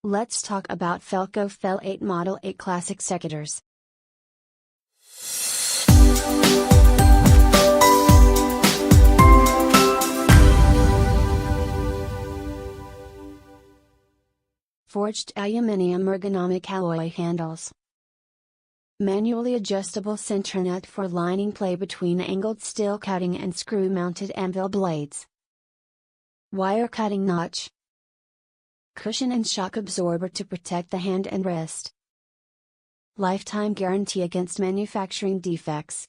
Let's talk about Felco FEL8 Model 8 Classic Secateurs. Forged aluminium ergonomic alloy handles. Manually adjustable center nut for lining play between angled steel cutting and screw mounted anvil blades. Wire cutting notch. Cushion and shock absorber to protect the hand and wrist. Lifetime guarantee against manufacturing defects.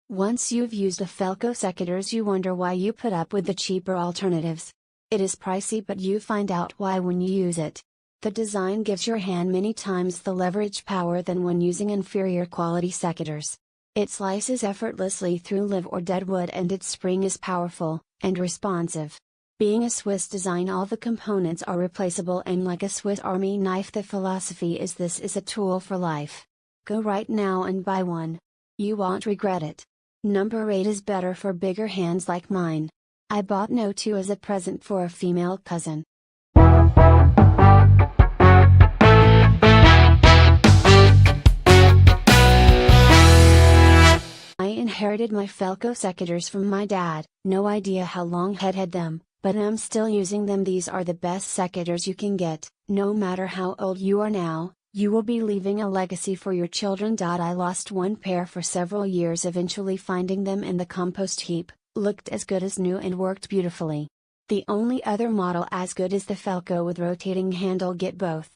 Once you've used a Felco Secateurs, you wonder why you put up with the cheaper alternatives. It is pricey, but you find out why when you use it. The design gives your hand many times the leverage power than when using inferior quality secateurs. It slices effortlessly through live or dead wood, and its spring is powerful and responsive. Being a Swiss design, all the components are replaceable, and like a Swiss Army knife, the philosophy is this is a tool for life. Go right now and buy one. You won't regret it. Number 8 is better for bigger hands like mine. I bought No 2 as a present for a female cousin. I inherited my Felco Secateurs from my dad. No idea how long he'd had them, but I'm still using them. These are the best secateurs you can get. No matter how old you are now, you will be leaving a legacy for your children. I lost one pair for several years, eventually finding them in the compost heap. Looked as good as new and worked beautifully. The only other model as good is the Felco with rotating handle. Get both.